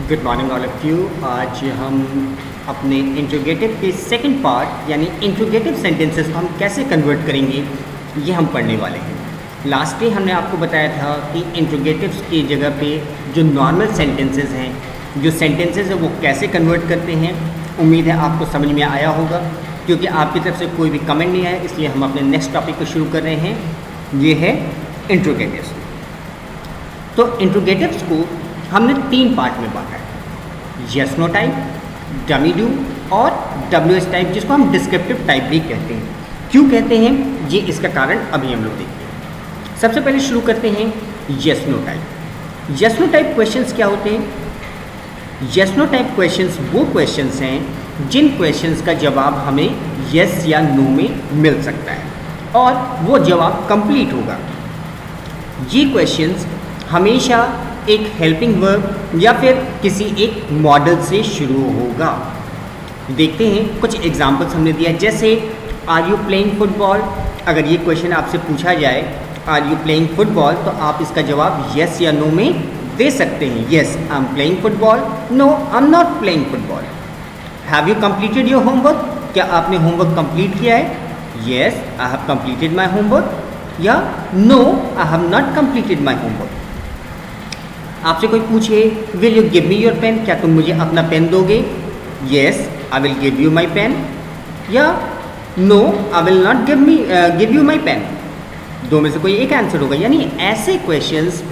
Good morning all of you. आज हम अपने इंट्रोगेटिव के सेकंड पार्ट यानी इंट्रोगेटिव सेंटेंसेस को हम कैसे कन्वर्ट करेंगे ये हम पढ़ने वाले हैं। लास्ट डे हमने आपको बताया था कि इंट्रोगेटिव्स की जगह पे जो नॉर्मल सेंटेंसेस हैं, जो सेंटेंसेस हैं वो कैसे कन्वर्ट करते हैं। उम्मीद है आपको समझ में आया होगा, क्योंकि आपकी तरफ से कोई भी कमेंट नहीं आया, इसलिए हम अपने नेक्स्ट टॉपिक को शुरू कर रहे हैं। ये है इंट्रोगेटिव्स। तो इंट्रोगेटिव्स को हमने 3 पार्ट में बांटा है, yes no type, dummy do और WH टाइप, जिसको हम डिस्क्रिप्टिव टाइप भी कहते हैं। क्यों कहते हैं ये इसका कारण अभी हम लोग देखते हैं। सबसे पहले शुरू करते हैं yes no type. Yes no type questions क्या होते हैं? यस नो टाइप क्वेश्चंस वो क्वेश्चंस हैं जिन क्वेश्चंस का जवाब हमें यस या नो में मिल सकता है और वो जवाब कंप्लीट होगा। ये क्वेश्चंस हमेशा एक हेल्पिंग वर्ब या फिर किसी एक मॉडल से शुरू होगा। देखते हैं कुछ एग्जांपल्स हमने दिया, जैसे आर यू प्लेइंग फुटबॉल। अगर ये क्वेश्चन आपसे पूछा जाए आर यू प्लेइंग फुटबॉल, तो आप इसका जवाब यस या नो में दे सकते हैं। Yes I am playing football, no I am not playing football. Have you completed your homework, क्या आपने होमवर्क कंप्लीट किया है? Yes I have completed my homework, या no I have not completed my homework. आपसे कोई पूछे will you give me your pen, क्या तुम मुझे अपना पेन दोगे? Yes I will give you my pen, या no I will not give you my pen. दो में से कोई एक आंसर होगा। यानी ऐसे क्वेश्चंस,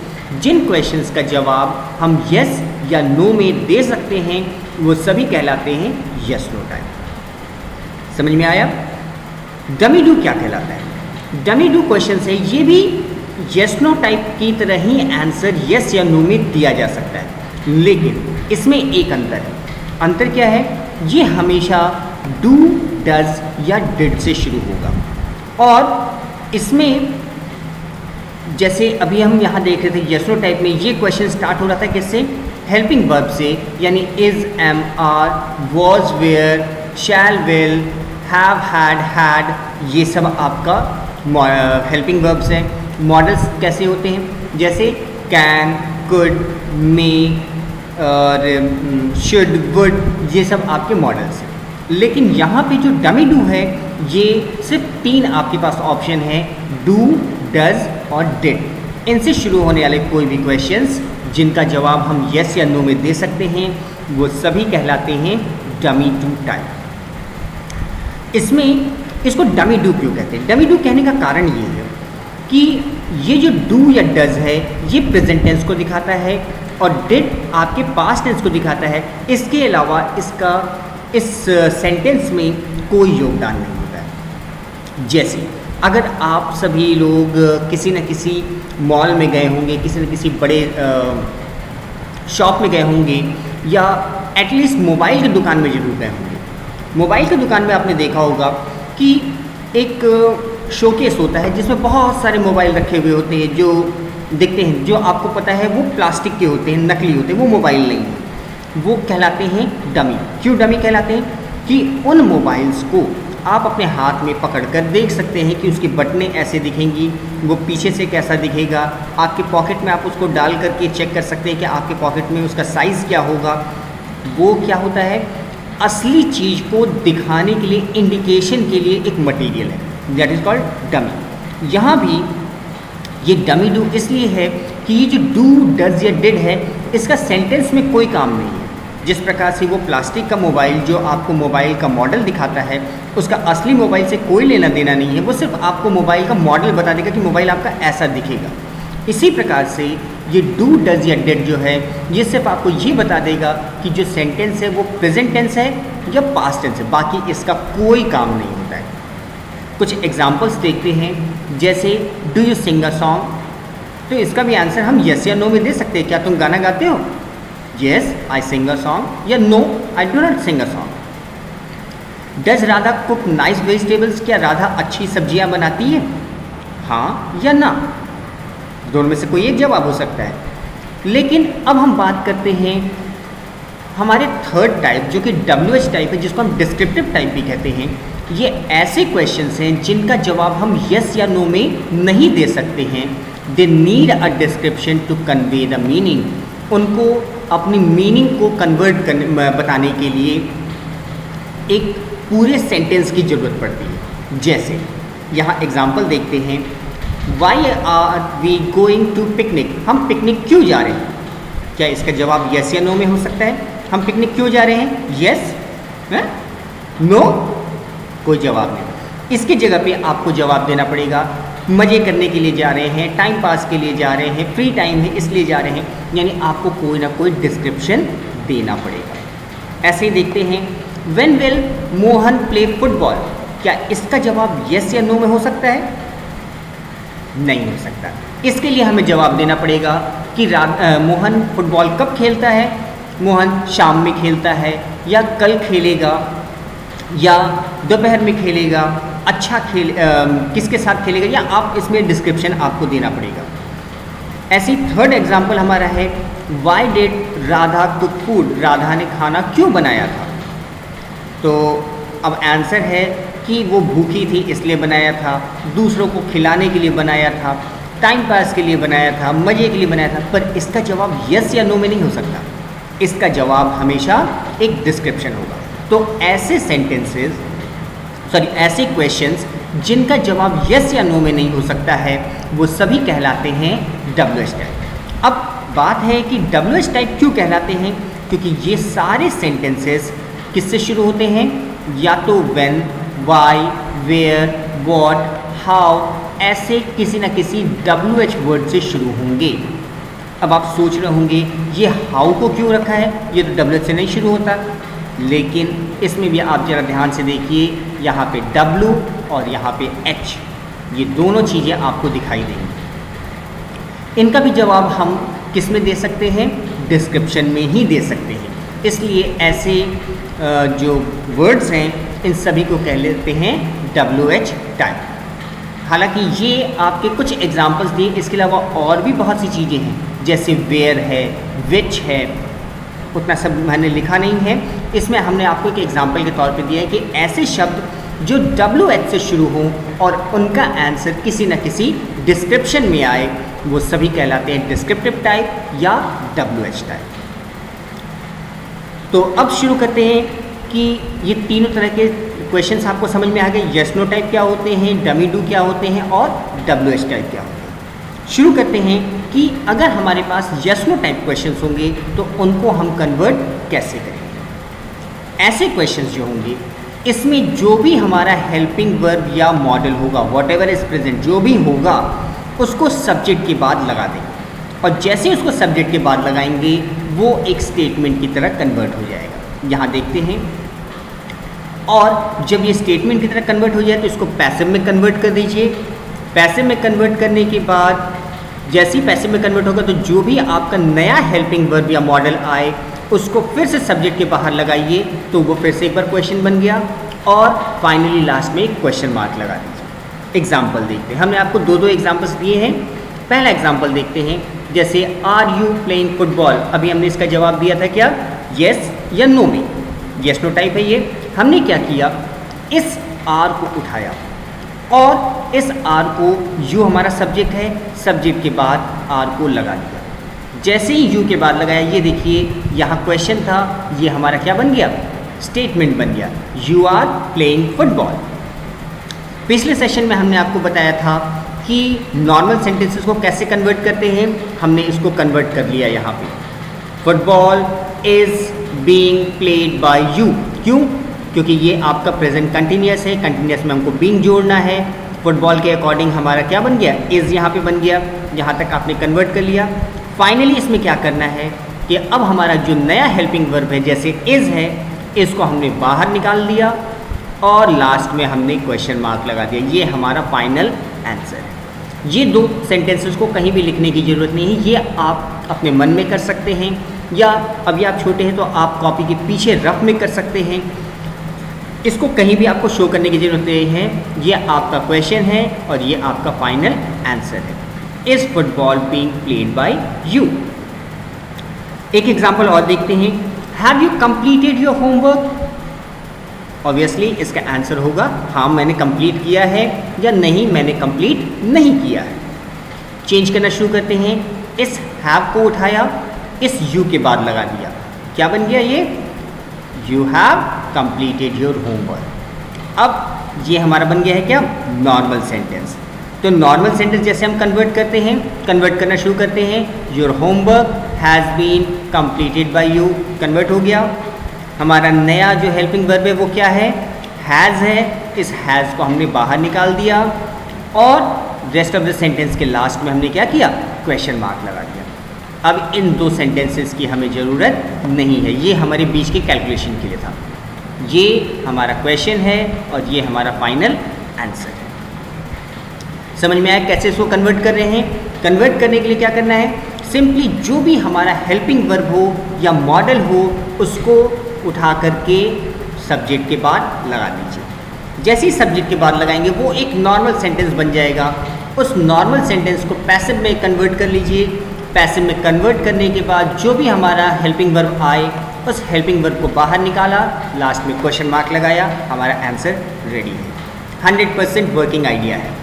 जिन क्वेश्चंस का जवाब हम यस या नो में दे सकते हैं, वो सभी कहलाते हैं यस नो टाइप। समझ में आया? डमी डू क्या कहलाता है? डमी डू क्वेश्चंस है, ये भी यस नो टाइप की तरह ही आंसर यस या नो में दिया जा सकता है, लेकिन इसमें एक अंतर है। अंतर क्या है? ये हमेशा डू, डज या डिड से शुरू होगा। और इसमें जैसे अभी हम यहाँ देख रहे थे यस नो टाइप में, ये क्वेश्चन स्टार्ट हो रहा था किससे? हेल्पिंग वर्ब से, यानी is, am, are, was, were, shall, will, have, had, ये सब आपका हेल्पिंग वर्ब्स हैं। मॉडल्स कैसे होते हैं? जैसे कैन, कुड, मे और शुड, वुड, ये सब आपके मॉडल्स हैं। लेकिन यहाँ पे जो डमी डू है, ये सिर्फ 3 आपके पास ऑप्शन है, डू, डज और डिड। इनसे शुरू होने वाले कोई भी क्वेश्चंस जिनका जवाब हम यस या नो में दे सकते हैं, वो सभी कहलाते हैं डमी डू टाइप। इसमें इसको डमी डू क्यों कहते हैं? डमी डू कहने का कारण ये है कि ये जो डू या डज है, ये प्रेजेंट टेंस को दिखाता है और डिड आपके पास्ट टेंस को दिखाता है। इसके अलावा इसका इस सेंटेंस में कोई योगदान नहीं होता है। जैसे अगर आप सभी लोग किसी न किसी मॉल में गए होंगे, किसी न किसी बड़े शॉप में गए होंगे, या एटलीस्ट मोबाइल की दुकान में ज़रूर गए होंगे। मोबाइल की दुकान में आपने देखा होगा कि एक शोकेस होता है जिसमें बहुत सारे मोबाइल रखे हुए होते हैं, जो दिखते हैं, जो आपको पता है वो प्लास्टिक के होते हैं, नकली होते हैं, वो मोबाइल नहीं है। वो कहलाते हैं डमी। क्यों डमी कहलाते हैं? कि उन मोबाइल्स को आप अपने हाथ में पकड़कर देख सकते हैं कि उसकी बटनें ऐसे दिखेंगी, वो पीछे से कैसा दिखेगा। आपके पॉकेट में आप उसको डाल करके चेक कर सकते हैं कि आपके पॉकेट में उसका साइज़ क्या होगा। वो क्या होता है? असली चीज़ को दिखाने के लिए, इंडिकेशन के लिए एक मटेरियल है, दैट इज़ कॉल्ड डमी। यहाँ भी ये डमी डू इसलिए है कि ये जो डू, डज या डिड है, इसका सेंटेंस में कोई काम नहीं है। जिस प्रकार से वो प्लास्टिक का मोबाइल जो आपको मोबाइल का मॉडल दिखाता है, उसका असली मोबाइल से कोई लेना देना नहीं है, वो सिर्फ आपको मोबाइल का मॉडल बता देगा कि मोबाइल आपका ऐसा दिखेगा। इसी प्रकार से ये डू, डज या डिड जो है, ये सिर्फ आपको ये बता देगा कि जो सेंटेंस है वो प्रेजेंट टेंस है या पास्ट टेंस है, बाकी इसका कोई काम नहीं होता है। कुछ एग्जाम्पल्स देखते हैं, जैसे do you sing a song, तो इसका भी आंसर हम यस या नो में दे सकते हैं। क्या तुम गाना गाते हो? Yes I sing a song, या no I do not sing a song. Does Radha cook nice vegetables, क्या राधा अच्छी सब्जियां बनाती है? हाँ या ना, दोनों में से कोई एक जवाब हो सकता है। लेकिन अब हम बात करते हैं हमारे थर्ड टाइप, जो कि WH टाइप है, जिसको हम डिस्क्रिप्टिव टाइप भी कहते हैं। ये ऐसे क्वेश्चंस हैं जिनका जवाब हम यस या नो में नहीं दे सकते हैं। They need a description to convey the meaning. उनको अपनी मीनिंग को कन्वर्ट करने बताने के लिए एक पूरे सेंटेंस की ज़रूरत पड़ती है। जैसे यहाँ एग्जाम्पल देखते हैं, why are we going to picnic, हम पिकनिक क्यों जा रहे हैं? क्या इसका जवाब यस या नो में हो सकता है? हम पिकनिक क्यों जा रहे हैं? यस, नो, कोई जवाब नहीं। इसकी जगह पे आपको जवाब देना पड़ेगा, मज़े करने के लिए जा रहे हैं, टाइम पास के लिए जा रहे हैं, फ्री टाइम है इसलिए जा रहे हैं, यानी आपको कोई ना कोई डिस्क्रिप्शन देना पड़ेगा। ऐसे ही देखते हैं, when will Mohan play football, क्या इसका जवाब यस या नो में हो सकता है? नहीं हो सकता। इसके लिए हमें जवाब देना पड़ेगा कि मोहन फुटबॉल कब खेलता है? मोहन शाम में खेलता है, या कल खेलेगा, या दोपहर में खेलेगा, अच्छा किसके साथ खेलेगा, या आप इसमें डिस्क्रिप्शन आपको देना पड़ेगा। ऐसी थर्ड एग्जाम्पल हमारा है, why did Radha cook food, Radha ने खाना क्यों बनाया था? तो अब आंसर है कि वो भूखी थी इसलिए बनाया था, दूसरों को खिलाने के लिए बनाया था, टाइम पास के लिए बनाया था, मज़े के लिए बनाया था। पर इसका जवाब यस या नो में नहीं हो सकता, इसका जवाब हमेशा एक डिस्क्रिप्शन होगा। तो ऐसे सेंटेंसेस, ऐसे क्वेश्चंस जिनका जवाब यस या नो में नहीं हो सकता है, वो सभी कहलाते हैं WH टाइप। अब बात है कि WH टाइप क्यों कहलाते हैं? क्योंकि ये सारे सेंटेंसेस किससे शुरू होते हैं? या तो when, why, where, what, how, ऐसे किसी न किसी WH वर्ड से शुरू होंगे। अब आप सोच रहे होंगे ये हाउ को क्यों रखा है, ये तो WH से नहीं शुरू होता। लेकिन इसमें भी आप ज़रा ध्यान से देखिए, यहाँ पे W और यहाँ पे H, ये दोनों चीज़ें आपको दिखाई देंगी। इनका भी जवाब हम किस में दे सकते हैं? डिस्क्रिप्शन में ही दे सकते हैं। इसलिए ऐसे जो वर्ड्स हैं इन सभी को कह लेते हैं WH टाइप। हालांकि ये आपके कुछ एग्जाम्पल्स दिए, इसके अलावा और भी बहुत सी चीज़ें हैं, जैसे वेयर है, विच है, उतना सब मैंने लिखा नहीं है। इसमें हमने आपको एक एग्जाम्पल के तौर पे दिया है कि ऐसे शब्द जो WH से शुरू हों और उनका आंसर किसी न किसी डिस्क्रिप्शन में आए, वो सभी कहलाते हैं डिस्क्रिप्टिव टाइप या WH टाइप। तो अब शुरू करते हैं कि ये तीनों तरह के क्वेश्चंस आपको समझ में आ गए। यस नो टाइप क्या होते हैं, डमी डू क्या होते हैं, और WH टाइप क्या होते हैं। शुरू करते हैं कि अगर हमारे पास यस नो टाइप क्वेश्चंस होंगे तो उनको हम कन्वर्ट कैसे करेंगे। ऐसे क्वेश्चंस जो होंगे, इसमें जो भी हमारा हेल्पिंग वर्ब या मॉडल होगा, वॉट एवर इज प्रेजेंट, जो भी होगा उसको सब्जेक्ट के बाद लगा देंगे, और जैसे उसको सब्जेक्ट के बाद लगाएंगे वो एक स्टेटमेंट की तरह कन्वर्ट हो जाएगा। यहाँ देखते हैं, और जब ये स्टेटमेंट की तरह कन्वर्ट हो जाए तो इसको पैसिव में कन्वर्ट कर दीजिए। पैसिव में कन्वर्ट करने के बाद जैसे ही पैसिव में कन्वर्ट होगा तो जो भी आपका नया हेल्पिंग वर्ब या मॉडल आए उसको फिर से सब्जेक्ट के बाहर लगाइए, तो वो फिर से एक बार क्वेश्चन बन गया, और फाइनली लास्ट में एक क्वेश्चन मार्क लगा दीजिए। एग्जाम्पल देखते हैं, हमने आपको दो एग्जाम्पल्स दिए हैं। पहला एग्जाम्पल देखते हैं, जैसे आर यू प्लेइंग फुटबॉल, अभी हमने इसका जवाब दिया था क्या, यस या नो में। यस नो टाइप है ये। हमने क्या किया, इस आर को उठाया और इस आर को, यू हमारा सब्जेक्ट है, सब्जेक्ट के बाद आर को लगा दिया। जैसे ही यू के बाद लगाया, ये देखिए यहाँ क्वेश्चन था, ये हमारा क्या बन गया, स्टेटमेंट बन गया, यू आर प्लेइंग फुटबॉल। पिछले सेशन में हमने आपको बताया था कि नॉर्मल सेंटेंसेस को कैसे कन्वर्ट करते हैं, हमने इसको कन्वर्ट कर लिया यहाँ पे। Football is being played by you, क्यों, क्योंकि ये आपका प्रेजेंट कंटिन्यूस है, कंटिन्यूस में हमको बीइंग जोड़ना है। फुटबॉल के अकॉर्डिंग हमारा क्या बन गया, इज़ यहाँ पे बन गया। यहाँ तक आपने कन्वर्ट कर लिया। फाइनली इसमें क्या करना है कि अब हमारा जो नया हेल्पिंग वर्ब है, जैसे इज़ है, इसको हमने बाहर निकाल दिया और लास्ट में हमने क्वेश्चन मार्क लगा दिया। ये हमारा फाइनल आंसर है। ये दो सेंटेंसेस को कहीं भी लिखने की ज़रूरत नहीं है, ये आप अपने मन में कर सकते हैं, या अभी आप छोटे हैं तो आप कॉपी के पीछे रफ में कर सकते हैं। इसको कहीं भी आपको शो करने की ज़रूरत नहीं है। ये आपका क्वेश्चन है और ये आपका फाइनल आंसर है। Is football being played by you. एक एग्जाम्पल और देखते हैं, have you completed your homework. Obviously इसका आंसर होगा हाँ मैंने कंप्लीट किया है, या नहीं मैंने कंप्लीट नहीं किया है। चेंज करना शुरू करते हैं, इस हैव को उठाया इस यू के बाद लगा दिया, क्या बन गया ये? You have completed your homework. अब ये हमारा बन गया है क्या? Normal sentence. तो नॉर्मल सेंटेंस जैसे हम कन्वर्ट करते हैं, कन्वर्ट करना शुरू करते हैं, your homework has been completed by you, convert हो गया। हमारा नया जो हेल्पिंग वर्ब है वो क्या है? हैज़ है। इस हैज़ को हमने बाहर निकाल दिया और रेस्ट ऑफ द सेंटेंस के लास्ट में हमने क्या किया? क्वेश्चन मार्क लगा दिया। अब इन दो सेंटेंसेस की हमें ज़रूरत नहीं है, ये हमारे बीच के कैलकुलेशन के लिए था। ये हमारा क्वेश्चन है और ये हमारा फाइनल आंसर है। समझ में आया कैसे इसको कन्वर्ट कर रहे हैं? कन्वर्ट करने के लिए क्या करना है? सिंपली जो भी हमारा हेल्पिंग वर्ब हो या मॉडल हो उसको उठा करके सब्जेक्ट के बाद लगा दीजिए। जैसे ही सब्जेक्ट के बाद लगाएंगे वो एक नॉर्मल सेंटेंस बन जाएगा। उस नॉर्मल सेंटेंस को पैसिव में कन्वर्ट कर लीजिए। पैसिव में कन्वर्ट करने के बाद जो भी हमारा हेल्पिंग वर्ब आए उस हेल्पिंग वर्ब को बाहर निकाला, लास्ट में क्वेश्चन मार्क लगाया, हमारा आंसर रेडी है। 100% वर्किंग आइडिया है।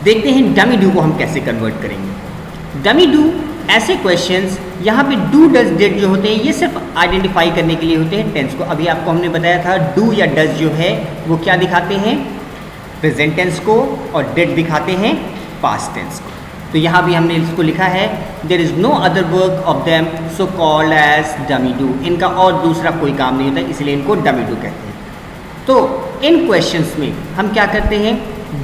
देखते हैं डमी डू को हम कैसे कन्वर्ट करेंगे। डमी डू ऐसे क्वेश्चंस, यहाँ पे डू डज डिड जो होते हैं ये सिर्फ आइडेंटिफाई करने के लिए होते हैं टेंस को। अभी आपको हमने बताया था डू या डज जो है वो क्या दिखाते हैं? प्रेजेंट टेंस को, और डिड दिखाते हैं पास्ट टेंस को। तो यहाँ भी हमने इसको लिखा है there is no other work of them so called as dummy do. इनका और दूसरा कोई काम नहीं होता इसलिए इनको डमी डू कहते हैं। तो इन क्वेश्चंस में हम क्या करते हैं?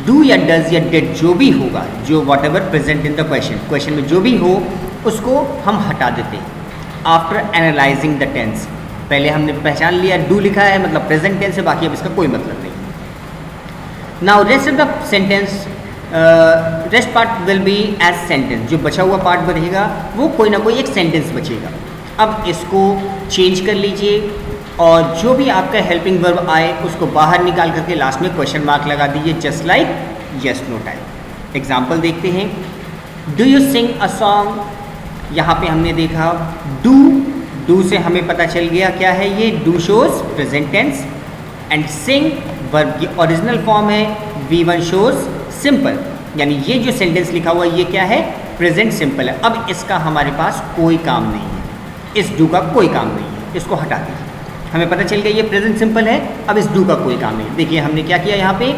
डू या डज या डिड जो भी होगा, जो what ever present in the question में जो भी हो उसको हम हटा देते हैं आफ्टर एनालाइजिंग द टेंस। पहले हमने पहचान लिया डू लिखा है मतलब प्रेजेंट टेंस है, बाकी अब इसका कोई मतलब नहीं। Now rest of the sentence, rest part will be as sentence. जो बचा हुआ पार्ट बनेगा वो कोई ना कोई एक सेंटेंस बचेगा। अब इसको चेंज कर लीजिए और जो भी आपका हेल्पिंग वर्ब आए उसको बाहर निकाल करके लास्ट में क्वेश्चन मार्क लगा दीजिए, just like yes no type. Example देखते हैं। Do you sing a song, यहाँ पे हमने देखा डू से हमें पता चल गया क्या है ये? Do shows present tense and sing verb की ओरिजिनल फॉर्म है, V1 शोज सिंपल, यानी ये जो सेंटेंस लिखा हुआ है ये क्या है? प्रेजेंट सिंपल है। अब इसका हमारे पास कोई काम नहीं है, इस डू का कोई काम नहीं है, इसको हटा दीजिए। हमें पता चल गया ये प्रेजेंट सिंपल है, अब इस डू का कोई काम नहीं। देखिए हमने क्या किया यहाँ पे?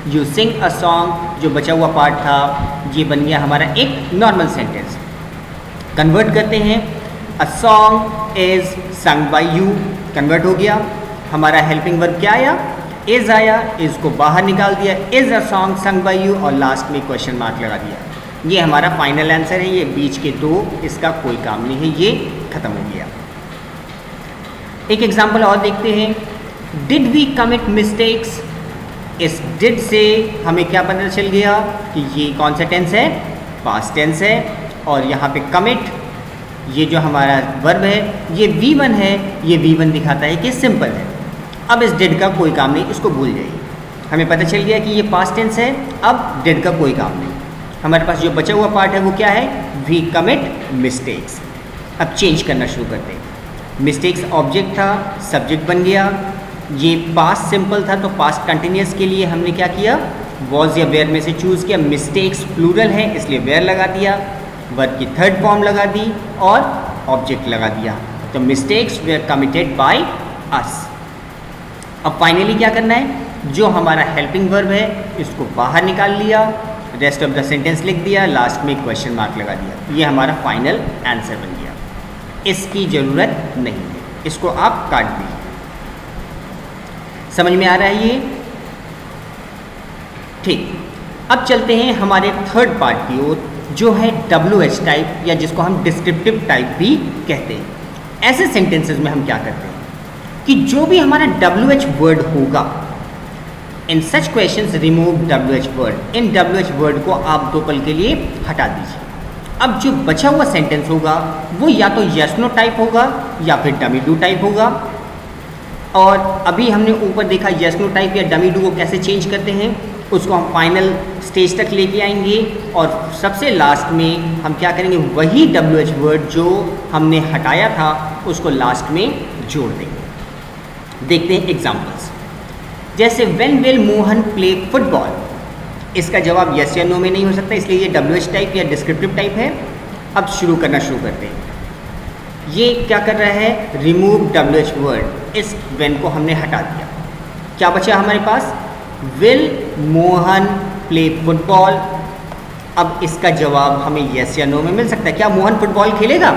यू सिंग अ सॉन्ग, जो बचा हुआ पार्ट था ये बन गया हमारा एक नॉर्मल सेंटेंस। कन्वर्ट करते हैं, a song is sung by you, convert हो गया। हमारा हेल्पिंग वर्ब क्या आया? इज आया, इज को बाहर निकाल दिया, is a song sung by you और लास्ट में क्वेश्चन मार्क लगा दिया। ये हमारा फाइनल आंसर है। ये बीच के दो इसका कोई काम नहीं है, ये खत्म हो गया। एक एग्जाम्पल और देखते हैं। डिड वी कमिट मिस्टेक्स, इस डिड से हमें क्या पता चल गया कि ये कौन सा टेंस है? पास्ट टेंस है। और यहाँ पे कमिट ये जो हमारा वर्ब है ये V1 है, ये V1 दिखाता है कि सिंपल है। अब इस डिड का कोई काम नहीं, इसको भूल जाइए। हमें पता चल गया कि ये पास्ट टेंस है, अब डिड का कोई काम नहीं। हमारे पास जो बचा हुआ पार्ट है वो क्या है? We commit mistakes. अब चेंज करना शुरू करते हैं। मिस्टेक्स ऑब्जेक्ट था, सब्जेक्ट बन गया। ये पास्ट सिंपल था तो पास्ट कंटिन्यूस के लिए हमने क्या किया? वॉज या वेयर में से चूज़ किया। मिस्टेक्स प्लूरल है इसलिए वेयर लगा दिया, वर्ब की थर्ड फॉर्म लगा दी और ऑब्जेक्ट लगा दिया। तो mistakes were committed by us. अब फाइनली क्या करना है? जो हमारा हेल्पिंग वर्ब है इसको बाहर निकाल लिया, रेस्ट ऑफ द सेंटेंस लिख दिया, लास्ट में क्वेश्चन मार्क लगा दिया। ये हमारा फाइनल आंसर बन गया। इसकी ज़रूरत नहीं है, इसको आप काट दीजिए। समझ में आ रहा है ये? ठीक। अब चलते हैं हमारे थर्ड पार्ट की ओर जो है WH टाइप या जिसको हम डिस्क्रिप्टिव टाइप भी कहते हैं। ऐसे सेंटेंसेस में हम क्या करते हैं कि जो भी हमारा WH वर्ड होगा, in such questions remove WH word. इन WH वर्ड को आप 2 पल के लिए हटा दीजिए। अब जो बचा हुआ सेंटेंस होगा वो या तो यस नो टाइप होगा या फिर डमी डू टाइप होगा। और अभी हमने ऊपर देखा यस नो टाइप या डमी डू को कैसे चेंज करते हैं, उसको हम फाइनल स्टेज तक लेके आएंगे और सबसे लास्ट में हम क्या करेंगे? वही WH वर्ड जो हमने हटाया था उसको लास्ट में जोड़ देंगे। देखते हैं एग्जाम्पल्स। जैसे when will Mohan play football, इसका जवाब यस या नो में नहीं हो सकता इसलिए ये WH टाइप या डिस्क्रिप्टिव टाइप है। अब शुरू करते हैं। ये क्या कर रहा है, रिमूव WH वर्ड, इस वेन को हमने हटा दिया। क्या बचा हमारे पास, विल मोहन प्ले फुटबॉल। अब इसका जवाब हमें यस या नो में मिल सकता है। क्या मोहन फुटबॉल खेलेगा,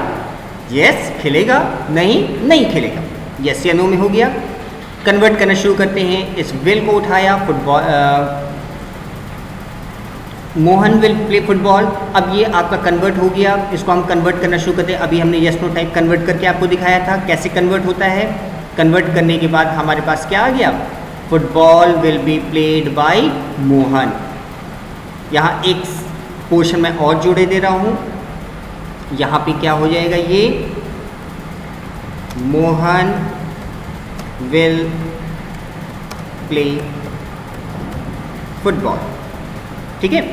यस खेलेगा, नहीं खेलेगा, यस या नो में हो गया। कन्वर्ट करना शुरू करते हैं। इस विल को उठाया, football, Mohan will play football. अब ये आपका कन्वर्ट हो गया, इसको हम कन्वर्ट करना शुरू करते हैं। अभी हमने यस नो टाइप कन्वर्ट करके आपको दिखाया था कैसे कन्वर्ट होता है। कन्वर्ट करने के बाद हमारे पास क्या आ गया, football will be played by Mohan. यहाँ एक पोर्शन में और जोड़े दे रहा हूँ, यहाँ पे क्या हो जाएगा, ये मोहन विल प्ले फुटबॉल। ठीक है,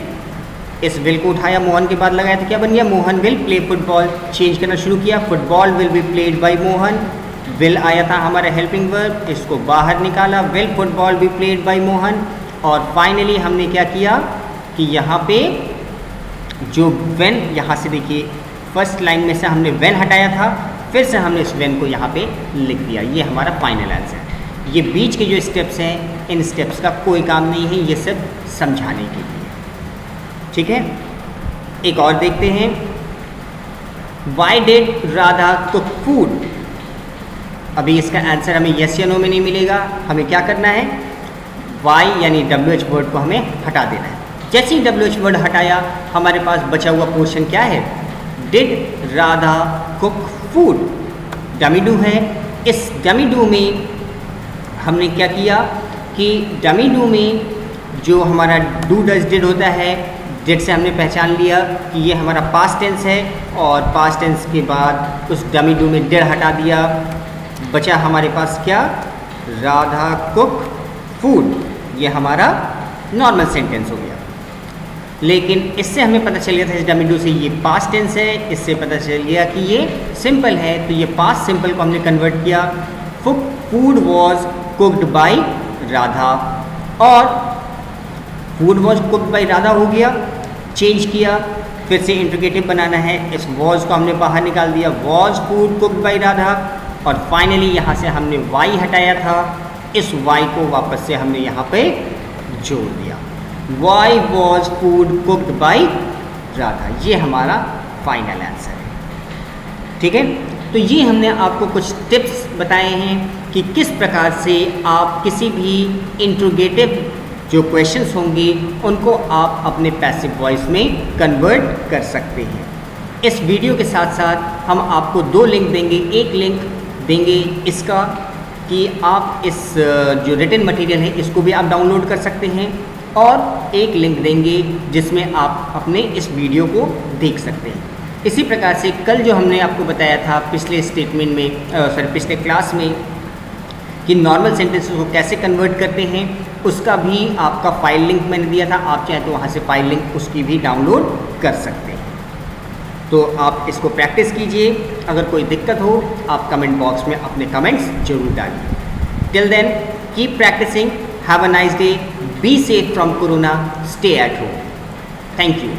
इस विल को उठाया, मोहन के बाद लगाया तो क्या बन गया, Mohan will play football. Change करना शुरू किया, football will be played by Mohan. Will आया था हमारा हेल्पिंग वर्ब, इसको बाहर निकाला, will football be played by Mohan. और फाइनली हमने क्या किया कि यहाँ पे जो वेन, यहाँ से देखिए फर्स्ट लाइन में से हमने वेन हटाया था, फिर से हमने इस वेन को यहाँ पे लिख दिया। ये हमारा फाइनल आंसर है। ये बीच के जो स्टेप्स हैं, इन स्टेप्स का कोई काम नहीं है, ये सब समझाने के लिए। ठीक है, एक और देखते हैं, why did Radha cook food. अभी इसका आंसर हमें यस या नो में नहीं मिलेगा, हमें क्या करना है, वाई यानी WH वर्ड को हमें हटा देना है। जैसे ही WH वर्ड हटाया, हमारे पास बचा हुआ पोर्शन क्या है, did Radha cook food. Dummy do है, इस डमी डू में हमने क्या किया कि डमी डू में जो हमारा डू डज डिड होता है, डिड से हमने पहचान लिया कि ये हमारा पास्ट टेंस है, और पास्ट टेंस के बाद उस डमी डू में डिड हटा दिया। बचा हमारे पास क्या, राधा कुक फूड। ये हमारा नॉर्मल सेंटेंस हो गया। लेकिन इससे हमें पता चल गया था, इस डमी डू से ये पास्ट टेंस है, इससे पता चल गया कि ये सिंपल है, तो ये पास्ट सिंपल को हमने कन्वर्ट किया। Food was cooked by Radha, और food was cooked by Radha हो गया। चेंज किया, फिर से इंट्रोगेटिव बनाना है, इस वॉज को हमने बाहर निकाल दिया, was food cooked by Radha. और फाइनली यहाँ से हमने वाई हटाया था, इस वाई को वापस से हमने यहाँ पे जोड़ दिया, why was food cooked by Radha. ये हमारा फाइनल आंसर है। ठीक है, तो ये हमने आपको कुछ टिप्स बताए हैं कि किस प्रकार से आप किसी भी इंट्रोगेटिव जो क्वेश्चंस होंगे उनको आप अपने पैसिव वॉइस में कन्वर्ट कर सकते हैं। इस वीडियो के साथ साथ हम आपको 2 लिंक देंगे। एक लिंक देंगे इसका कि आप इस जो रिटन मटेरियल है इसको भी आप डाउनलोड कर सकते हैं, और एक लिंक देंगे जिसमें आप अपने इस वीडियो को देख सकते हैं। इसी प्रकार से कल जो हमने आपको बताया था पिछले स्टेटमेंट में पिछले क्लास में कि नॉर्मल सेंटेंसेस को कैसे कन्वर्ट करते हैं, उसका भी आपका फाइल लिंक मैंने दिया था। आप चाहें तो वहाँ से फाइल लिंक उसकी भी डाउनलोड कर सकते हैं। तो आप इसको प्रैक्टिस कीजिए। अगर कोई दिक्कत हो आप कमेंट बॉक्स में अपने कमेंट्स जरूर डालिए। Till then keep practising, have a nice day, be safe from corona, stay at home. Thank you.